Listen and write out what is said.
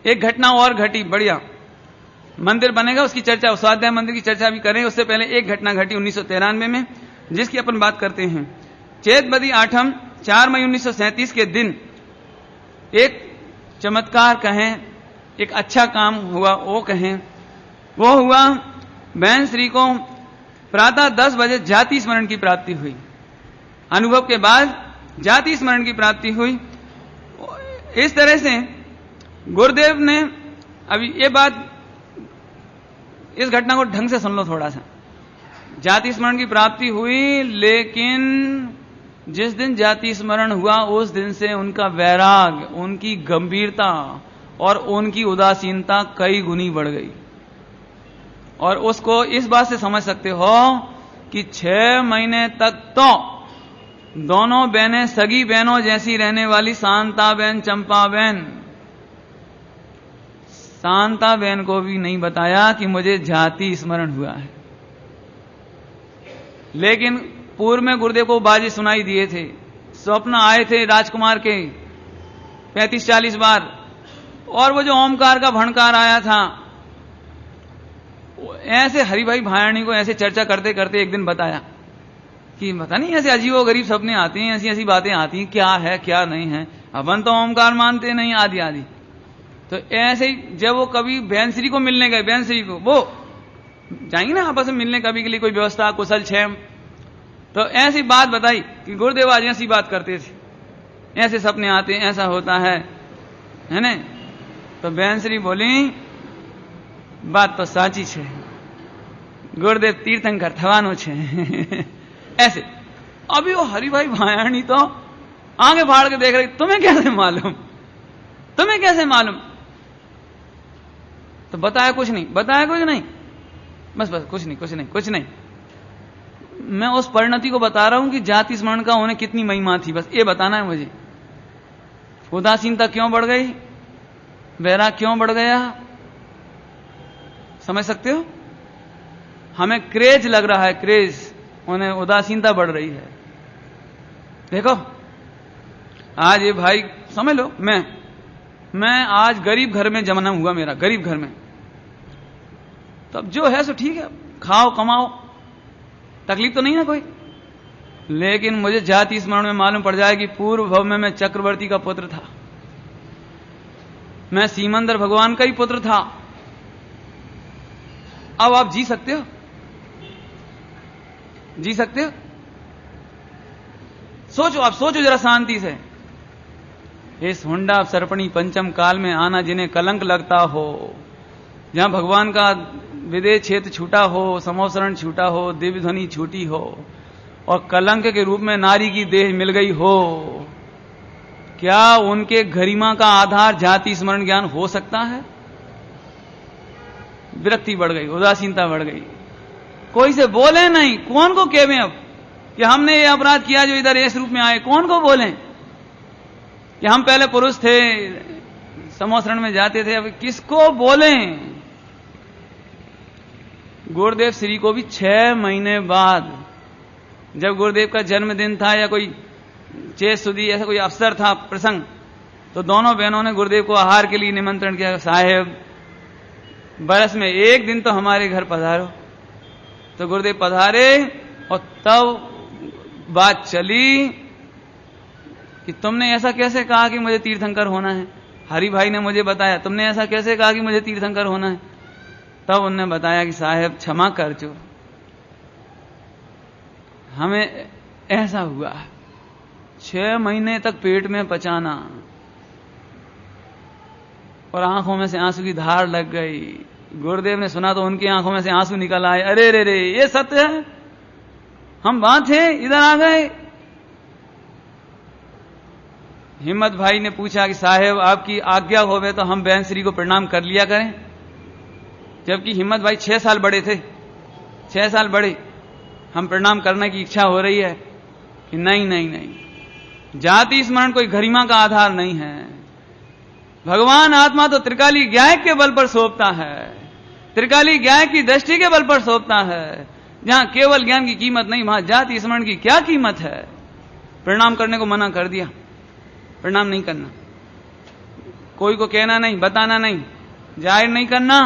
एक घटना और घटी, बढ़िया। मंदिर बनेगा, उसकी चर्चा, स्वाध्याय मंदिर की चर्चा भी करें। उससे पहले एक घटना घटी 1993 में, जिसकी अपन बात करते हैं। चैत बदी आठम 4 मई 1937 के दिन एक चमत्कार कहें, एक अच्छा काम हुआ वो कहें। वो हुआ, बहन श्री को प्रातः 10 बजे जाति स्मरण की प्राप्ति हुई। अनुभव के बाद जाति स्मरण की प्राप्ति हुई। इस तरह से गुरुदेव ने, अभी ये बात, इस घटना को ढंग से सुन लो थोड़ा सा। जाति स्मरण की प्राप्ति हुई, लेकिन जिस दिन जाति स्मरण हुआ उस दिन से उनका वैराग, उनकी गंभीरता और उनकी उदासीनता कई गुनी बढ़ गई। और उसको इस बात से समझ सकते हो कि 6 महीने तक तो दोनों बहनें सगी बहनों जैसी रहने वाली शांता बहन, चंपा बहन, शांता बहन को भी नहीं बताया कि मुझे जाति स्मरण हुआ है। लेकिन पूर्व में गुरुदेव को बाजी सुनाई दिए थे, स्वप्न आए थे राजकुमार के 35-40 बार, और वो जो ओमकार का भणकार आया था, ऐसे हरिभाई भायाणी को ऐसे चर्चा करते करते एक दिन बताया कि पता नहीं ऐसे अजीबो गरीब सपने आते हैं, ऐसी ऐसी बातें आती हैं, क्या है क्या नहीं है, अपन तो ओमकार मानते नहीं, आदि आदि। तो ऐसे ही जब वो कभी बहन श्री को मिलने गए, बहन श्री को वो जाएंगे ना आपस में मिलने कभी के लिए, कोई व्यवस्था कुशल क्षेम, तो ऐसी बात बताई कि गुरुदेव आज ऐसी बात करते थे, ऐसे सपने आते हैं, ऐसा होता है ना। तो बहन श्री बोली, बात तो साची छे, गुरुदेव तीर्थंकर थवानो छे। ऐसे अभी वो हरिभाई भायाणी तो आगे फाड़ के देख रहे, तुम्हें कैसे मालूम, तुम्हें कैसे मालूम? तो बताया कुछ नहीं, बताया कुछ नहीं, बस बस कुछ नहीं कुछ नहीं कुछ नहीं। मैं उस परिणति को बता रहा हूं कि जाति स्मरण का उन्हें कितनी महिमा थी, बस ये बताना है मुझे। उदासीनता क्यों बढ़ गई, वैराग क्यों बढ़ गया, समझ सकते हो? हमें क्रेज लग रहा है, क्रेज, उन्हें उदासीनता बढ़ रही है। देखो आज ये भाई समझ लो, मैं आज गरीब घर में जन्म हुआ, मेरा गरीब घर में, तब जो है सो ठीक है, खाओ कमाओ, तकलीफ तो नहीं ना कोई। लेकिन मुझे जाति स्मरण में मालूम पड़ जाए कि पूर्व भव में मैं चक्रवर्ती का पुत्र था, मैं सीमंदर भगवान का ही पुत्र था। अब आप जी सकते हो, जी सकते हो? सोचो, आप सोचो जरा शांति से। इस हुंडा सर्पणी पंचम काल में आना जिन्हें कलंक लगता हो, जहां भगवान का विदेह क्षेत्र छूटा हो, समोसरण छूटा हो, दिव्य ध्वनि छूटी हो, और कलंक के रूप में नारी की देह मिल गई हो, क्या उनके गरिमा का आधार जाति स्मरण ज्ञान हो सकता है? विरक्ति बढ़ गई, उदासीनता बढ़ गई, कोई से बोले नहीं, कौन को कहें अब कि हमने ये अपराध किया जो इधर इस रूप में आए, कौन को बोलें कि हम पहले पुरुष थे, समोसरण में जाते थे, अब किसको बोलें? गुरुदेव श्री को भी 6 महीने बाद, जब गुरुदेव का जन्मदिन था या कोई चेत सुदी ऐसा कोई अवसर था, प्रसंग, तो दोनों बहनों ने गुरुदेव को आहार के लिए निमंत्रण किया, साहेब बरस में एक दिन तो हमारे घर पधारो। तो गुरुदेव पधारे, और तब बात चली कि तुमने ऐसा कैसे कहा कि मुझे तीर्थंकर होना है? हरि भाई ने मुझे बताया, तुमने ऐसा कैसे कहा कि मुझे तीर्थंकर होना है? तब उन्होंने बताया कि साहेब क्षमा कर जो, हमें ऐसा हुआ, 6 महीने तक पेट में पचाना और आंखों में से आंसू की धार लग गई। गुरुदेव ने सुना तो उनकी आंखों में से आंसू निकल आए, अरे रे रे, ये सत्य है, हम वहां थे, इधर आ गए। हिम्मत भाई ने पूछा कि साहेब आपकी आज्ञा होवे तो हम बहन श्री को प्रणाम कर लिया करें, जबकि हिम्मत भाई 6 साल बड़े थे, 6 साल बड़े, हम प्रणाम करने की इच्छा हो रही है कि नहीं नहीं नहीं, जाति स्मरण कोई गरिमा का आधार नहीं है। भगवान आत्मा तो त्रिकाली ज्ञाय के बल पर सौंपता है, त्रिकाली ज्ञाय की दृष्टि के बल पर सौंपता है। जहां केवल ज्ञान की कीमत नहीं, वहां जाति स्मरण की क्या कीमत है? प्रणाम करने को मना कर दिया, प्रणाम नहीं करना। कोई को कहना नहीं, बताना नहीं, जाहिर नहीं करना,